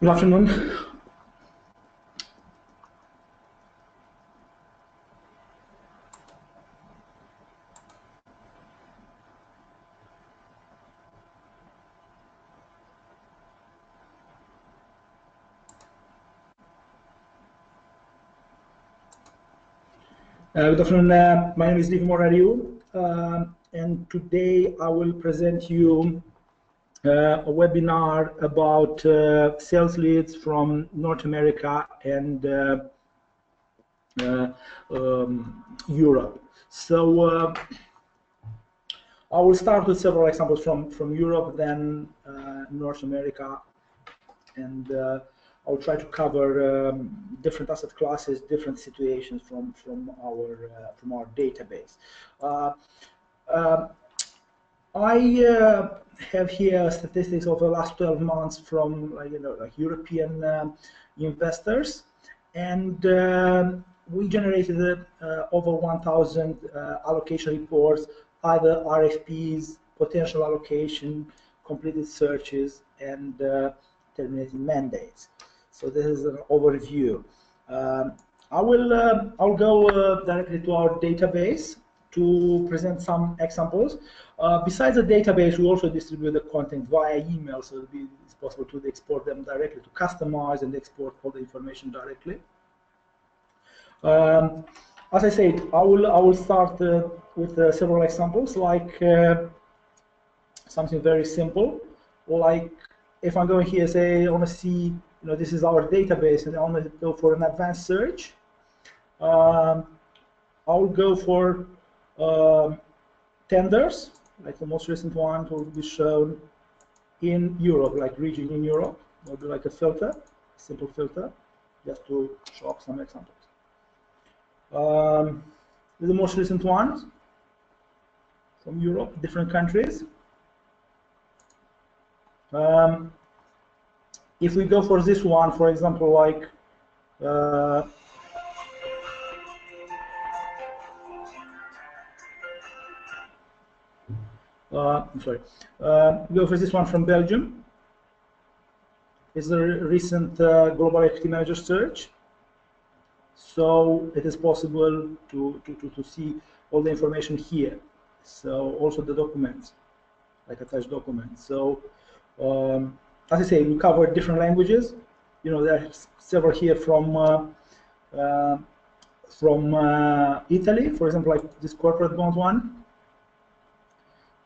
Good afternoon. Good afternoon. My name is Liv Morariu, and today I will present you a webinar about sales leads from North America and Europe. So I will start with several examples from Europe, then North America, and I'll try to cover different asset classes, different situations from our database. I have here statistics of the last 12 months from European investors, and we generated over 1,000 allocation reports, either RFPs, potential allocation, completed searches, and terminating mandates. So this is an overview. I'll go directly to our database to present some examples. Besides the database, we also distribute the content via email, so it's possible to export them directly, to customize and export all the information directly. As I said, I will start with several examples, like something very simple, like if I'm going here, say I want to see, this is our database, and I want to go for an advanced search. I'll go for tenders, like the most recent one will be shown in Europe, like region in Europe. Will be like a filter, simple filter, just to show up some examples. The most recent ones from Europe, different countries. If we go for this one, for example, like I'm sorry, go for this one from Belgium. It's a recent global equity manager search. So it is possible to see all the information here. So also the documents, like attached documents. So as I say, we cover different languages. There are several here from Italy, for example, like this corporate bond one.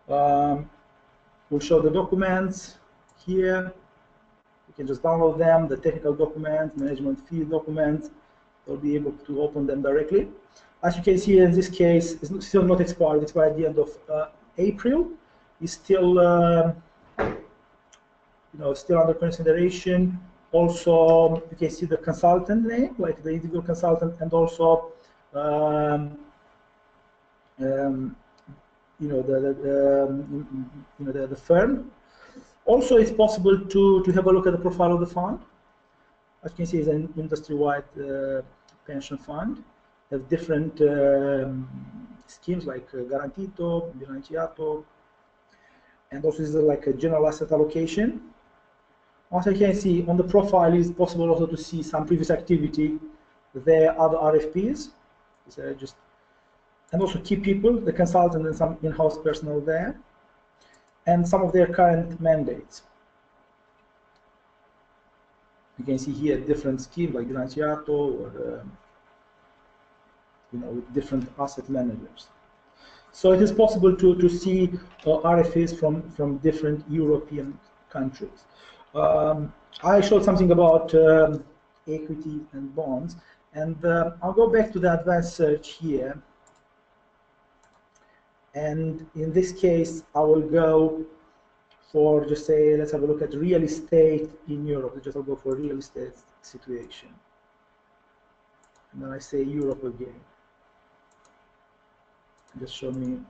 We'll show the documents here. You can just download them, the technical documents, management fee documents. You'll be able to open them directly. As you can see, in this case, it's still not expired. It's by the end of April. It's still still under consideration. Also, you can see the consultant name, like the individual consultant, and also the firm. Also, it's possible to have a look at the profile of the fund. As you can see, it's an industry-wide pension fund. They have different schemes like Garantito, Bilanciato, and also this is like a general asset allocation. As you can see on the profile, it's possible also to see some previous activity. There are other RFPs, and also key people, the consultant and some in-house personnel there, and some of their current mandates. You can see here different schemes like Bilanciato, or with different asset managers. So it is possible to see RFPs from different European countries. I showed something about equity and bonds, and I'll go back to the advanced search here. And in this case, I will go for, just say, let's have a look at real estate in Europe. I'll go for real estate situation. And then I say Europe again. Just show me.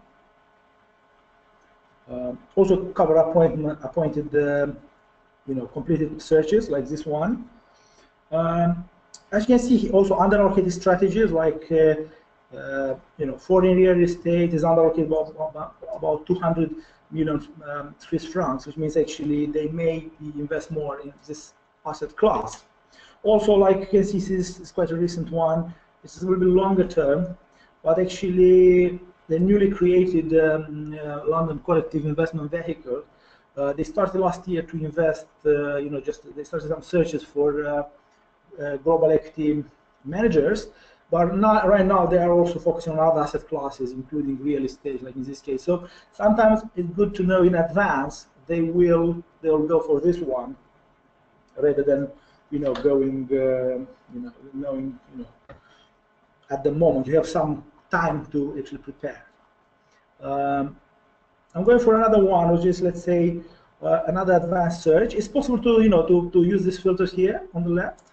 Also cover appointed completed searches like this one. As you can see, also underallocated strategies like foreign real estate is underallocated about 200 million Swiss francs, which means actually they may invest more in this asset class. Also, like you can see, this is quite a recent one. It's a little bit longer term, but actually the newly created London Collective Investment Vehicle, they started last year to invest, they started some searches for global equity managers, but not, right now they are also focusing on other asset classes, including real estate, like in this case. So sometimes it's good to know in advance they'll go for this one rather than going knowing at the moment. You have some time to actually prepare. I'm going for another one, which is, let's say, another advanced search. It's possible to use these filters here on the left,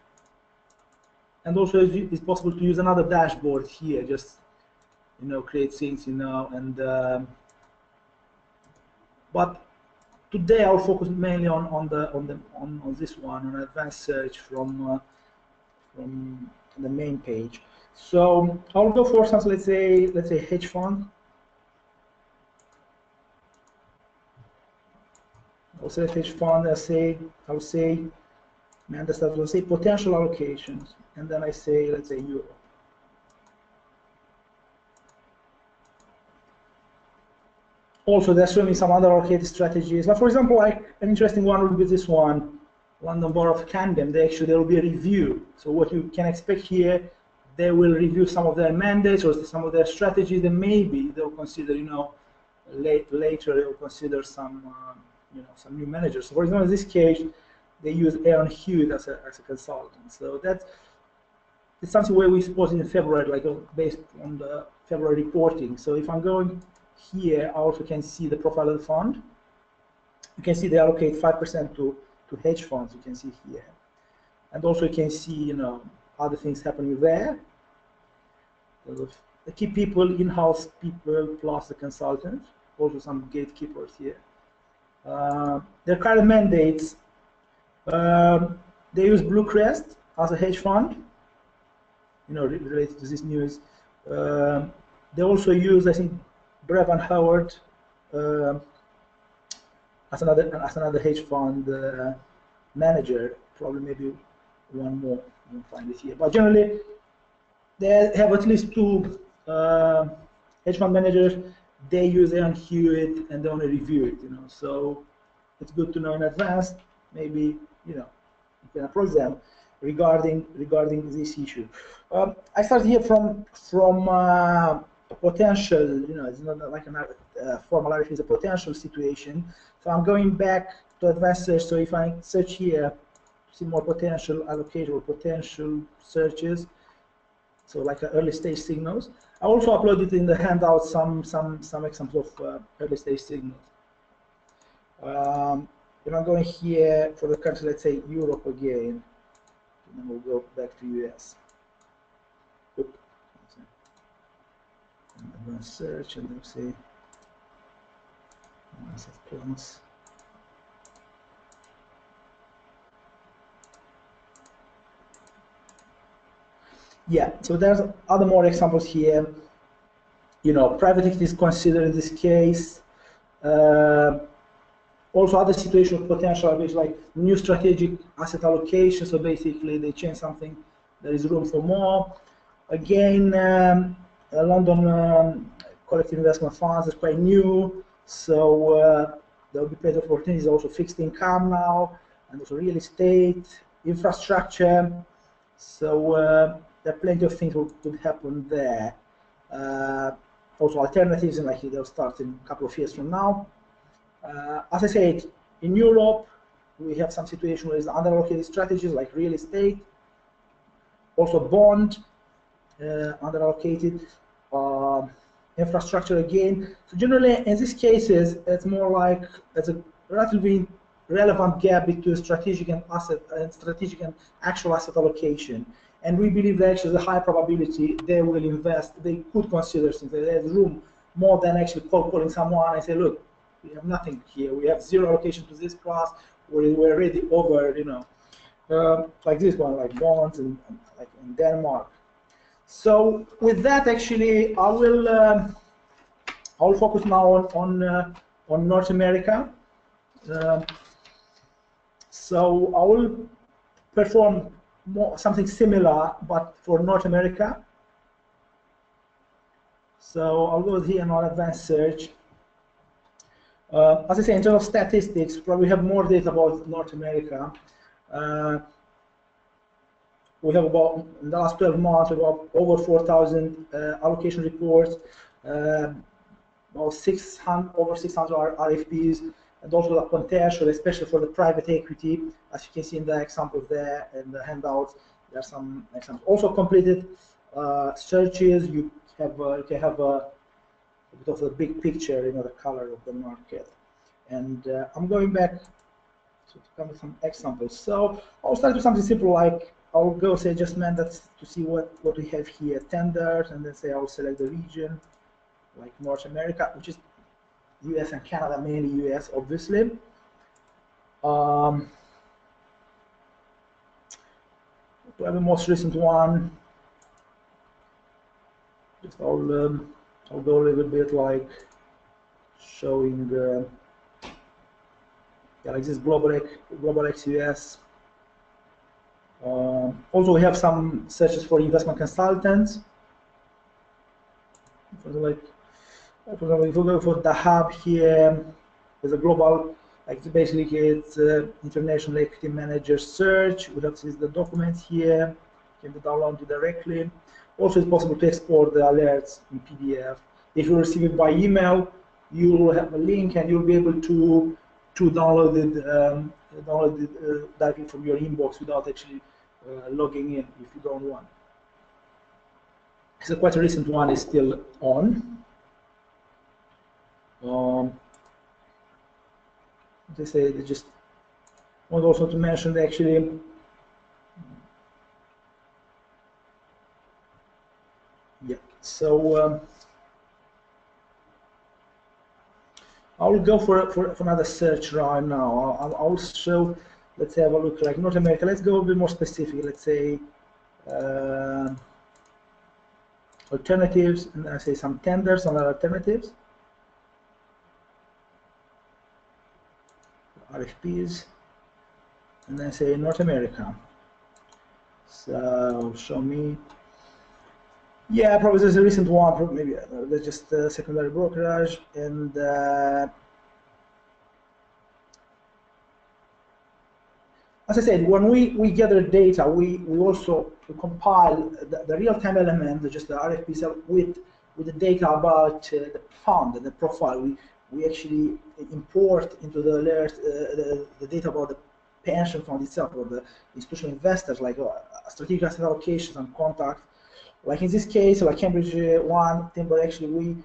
and also it's possible to use another dashboard here. Just create things, and but today I'll focus mainly on this one, on advanced search from the main page. So I'll go for something, let's say hedge fund. I'll say hedge fund. I'll say Manchester. I'll say potential allocations, and then I say, let's say, Europe. Also, there's showing some other allocated strategies. Like, for example, like an interesting one would be this one, London Borough of Camden. There will be a review. So what you can expect here, they will review some of their mandates or some of their strategies. Then maybe they'll consider, later they'll consider some, some new managers. So, for example, in this case, they use Aaron Hewitt as a consultant. So it's something where we support in February, like based on the February reporting. So if I'm going here, I also can see the profile of the fund. You can see they allocate 5% to hedge funds. You can see here, and also you can see other things happening there. The key people, in-house people, plus the consultant. Also some gatekeepers here. Their current mandates. They use Blue Crest as a hedge fund. Related to this news. They also use, I think, Brevin Howard as another hedge fund manager. Probably maybe one more. You can find it here. But generally, they have at least two hedge fund managers. They use Aaron Hewitt and they only review it. So it's good to know in advance. Maybe you can approach them regarding this issue. I start here from potential. It's not like a formal RFP, it's a potential situation. So I'm going back to advanced search. So if I search here, see more potential allocation or potential searches. So like early stage signals. I also uploaded in the handout some examples of early stage signals. If I'm going here for the country, let's say Europe again, and then we'll go back to US. Oops. I'm going to search and then say plus. Yeah, so there's other more examples here. Private equity is considered in this case. Also, other situation of potential, which like new strategic asset allocation. So basically, they change something. There is room for more. Again, London collective investment funds is quite new, so there will be plenty of opportunities. Also, fixed income now, and also real estate, infrastructure. So there are plenty of things that could happen there. Also, alternatives, and like they'll start in a couple of years from now. As I said, in Europe, we have some situation with underallocated strategies like real estate, also bond, underallocated, infrastructure again. So generally, in these cases, it's more like it's a relatively relevant gap between strategic and actual asset allocation. And we believe that actually the high probability they will invest, they could consider things. There's room more than actually calling someone and say, look, we have nothing here. We have zero allocation to this class. We're already over, like this one, like bonds and like in Denmark. So with that, actually, I'll focus now on North America. So I will perform something similar, but for North America. So I'll go here and I'll advanced search. As I say, in terms of statistics, probably have more data about North America. We have about, in the last 12 months, about over 4,000 allocation reports, about over 600 RFPs, and also the potential, especially for the private equity. As you can see in the examples there in the handouts, there are some examples. Also completed searches. You can have a bit of a big picture, the color of the market. And I'm going back to come with some examples. So I'll start with something simple, like I'll go say just mandates to see what we have here, tenders, and then say I'll select the region, like North America, which is US and Canada, mainly US, obviously. To have the most recent one, just I'll go a little bit like showing like this global X US. Also, we have some searches for investment consultants. For example, if we go for the hub here, there's a global, like basically it's international equity manager search. We have the documents here, you can download it directly. Also, it's possible to export the alerts in PDF. If you receive it by email, you will have a link and you'll be able to download it directly from your inbox without actually logging in if you don't want. So quite a recent one is still on. They say they just want also to mention that actually so I will go for another search right now. I'll show, let's have a look like North America. Let's go a bit more specific. Let's say alternatives, and I say some tenders on alternatives. RFPs, and then say North America. So show me. Yeah, probably there's a recent one. Probably maybe that's just secondary brokerage, and as I said, when we gather data, we also compile the real-time element, just the RFPs with the data about the fund and the profile. We actually import into the alert the data about the pension fund itself or the institutional investors, like strategic asset allocations and contacts. Like in this case, like Cambridge one, Timber, actually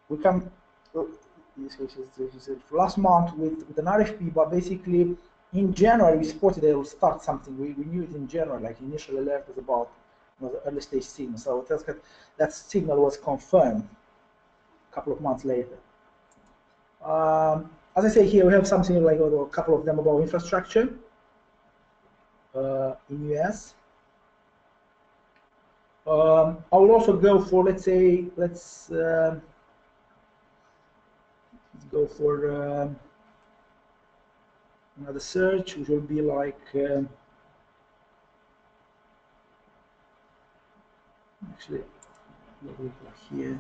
we come. In this case, is last month with an RFP, but basically in January we spotted they will start something. We knew it in January, like initial alert was about the early stage signal. So that signal was confirmed a couple of months later. As I say here, we have something like a couple of them about infrastructure in US. I will also go for, let's go for another search, which will be like actually here.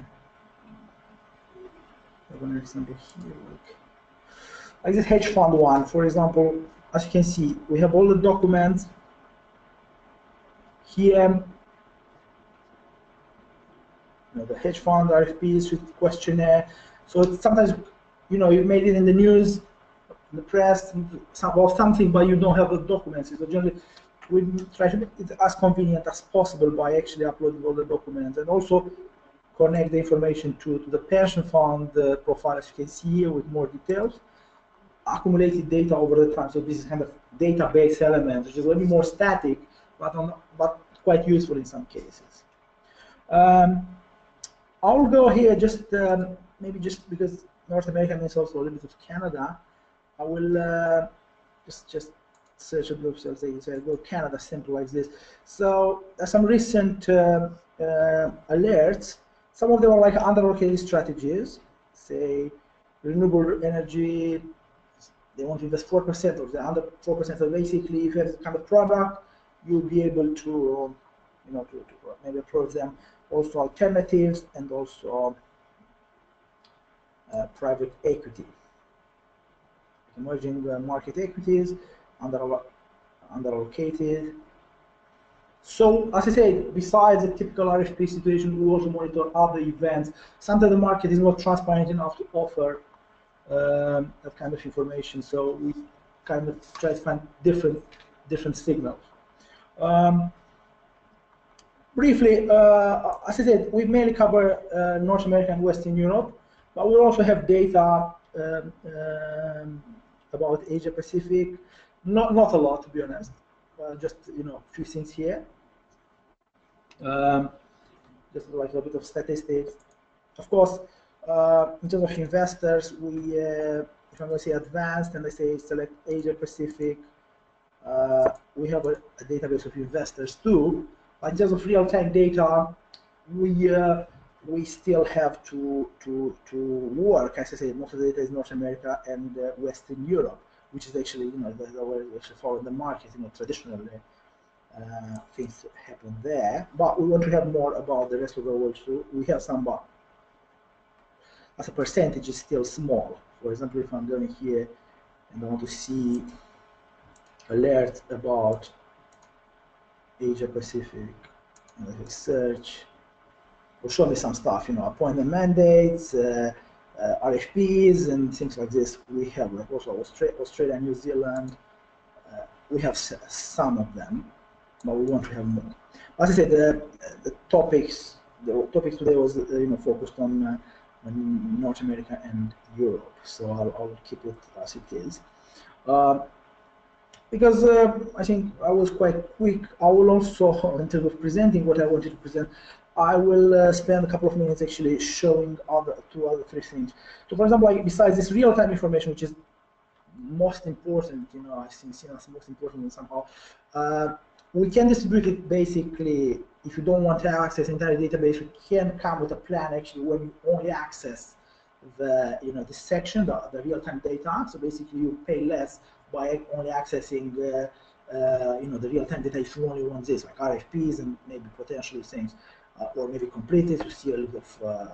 I have an example here, like this hedge fund one, for example. As you can see, we have all the documents here. The hedge fund RFPs with questionnaire. So sometimes, you made it in the news, in the press, about something, but you don't have the documents. So generally, we try to make it as convenient as possible by actually uploading all the documents, and also connect the information to the pension fund profile, as you can see here, with more details, accumulated data over the time. So this is kind of database element, which is a little bit more static, but quite useful in some cases. I'll go here just maybe just because North America means also a little bit of Canada. I will just search a group, so say go Canada, simple like this. So some recent alerts. Some of them are like under-allocated strategies. Say renewable energy, they want to invest 4%, or they're under 4%. So basically, if you have this kind of product, you'll be able to, to maybe approach them also alternatives and also private equity, emerging market equities, underallocated. So, as I said, besides the typical RFP situation, we also monitor other events. Sometimes the market is not transparent enough to offer that kind of information, so we kind of try to find different signals. Briefly, as I said, we mainly cover North America and Western Europe, but we also have data about Asia Pacific. Not a lot, to be honest. Just a few things here. Just like a bit of statistics. Of course, in terms of investors, we if I'm going to say advanced and I say select Asia Pacific, we have a database of investors too. But in terms of real-time data, we still have to work. As I say, most of the data is North America and Western Europe, which is actually the way we actually follow the market. Traditionally things happen there, but we want to have more about the rest of the world too. We have some, but as a percentage, is still small. For example, if I'm going here and I want to see alerts about Asia Pacific, and I search, will show me some stuff, appointment mandates, RFPs, and things like this. We have like also Australia, New Zealand. We have some of them, but we want to have more. As I said, the topics today was focused on North America and Europe, so I'll keep it as it is. Because I think I was quite quick. I will also, in terms of presenting what I wanted to present, I will spend a couple of minutes actually showing two other three things. So, for example, besides this real-time information, which is most important, I think it's most important somehow, we can distribute it basically. If you don't want to access the entire database, we can come with a plan actually where you only access the this section, the real-time data. So basically, you pay less by only accessing the real-time data if you only want this, like RFPs and maybe potentially things, or maybe complete it to see a little bit of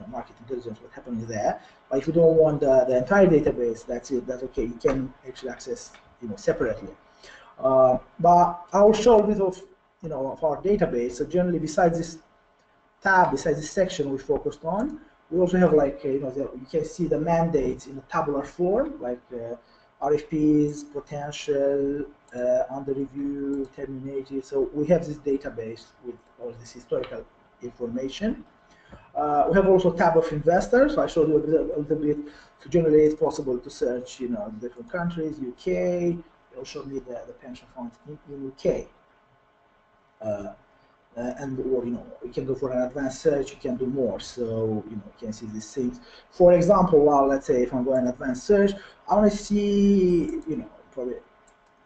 market intelligence, what happening there. But if you don't want the entire database, that's it. That's okay. You can actually access separately. But I will show a bit of of our database. So generally, besides this tab, besides this section we focused on, we also have like you can see the mandates in a tabular form, like RFPs, potential, under review, terminated. So we have this database with all this historical information. We have also a tab of investors. So I showed you a little bit. So generally, it's possible to search, different countries, UK. It'll show me the pension funds in UK. Or you can go for an advanced search. You can do more. So you can see these things. For example, let's say if I'm going advanced search, I want to see probably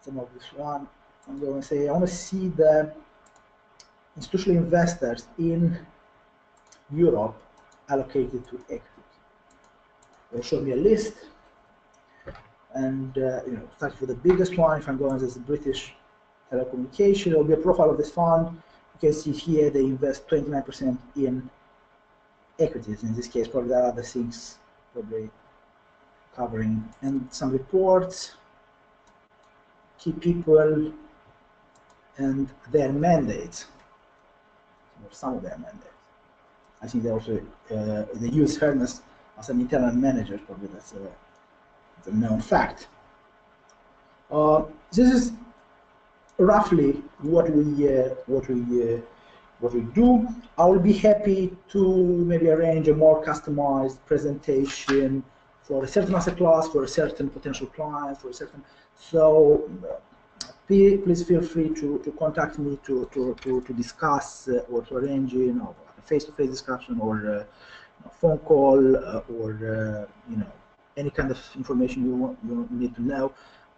some of this one. I'm going to say I want to see the institutional investors in Europe allocated to equities. It'll show me a list, and start with the biggest one. If I'm going as British telecommunication, there will be a profile of this fund. You can see here they invest 29% in equities. In this case, probably there are other things probably covering, and some reports, key people, and their mandates, or some of their mandates. I think they also they use Hermes as an internal manager. Probably that's a known fact. This is roughly what we do. I will be happy to maybe arrange a more customized presentation for a certain asset class, for a certain potential client, for a certain. So please feel free to contact me to discuss or to arrange a face-to-face discussion or a phone call or any kind of information you need to know.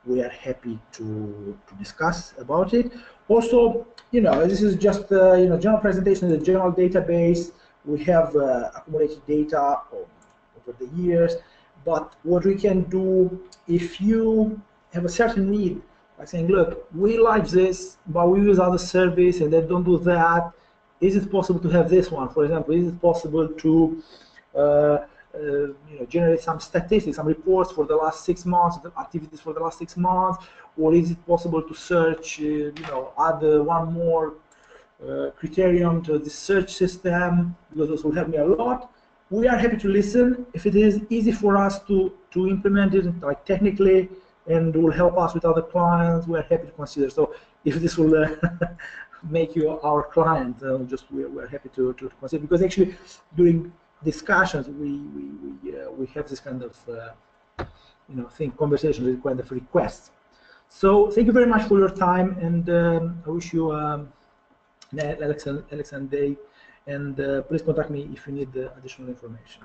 We are happy to discuss about it. Also, this is just general presentation, the general database. We have accumulated data over the years, but what we can do, if you have a certain need like saying, look, we like this, but we use other service and they don't do that. Is it possible to have this one? For example, is it possible to generate some statistics, some reports for the last 6 months, the activities for the last 6 months, or is it possible to search, add one more criterion to the search system, because this will help me a lot. We are happy to listen. If it is easy for us to implement it, like technically, and will help us with other clients, we are happy to consider. So if this will make you our client, we're happy to consider, because actually during discussions we have this kind of conversations with kind of requests. So thank you very much for your time, and I wish you an excellent day, and please contact me if you need additional information.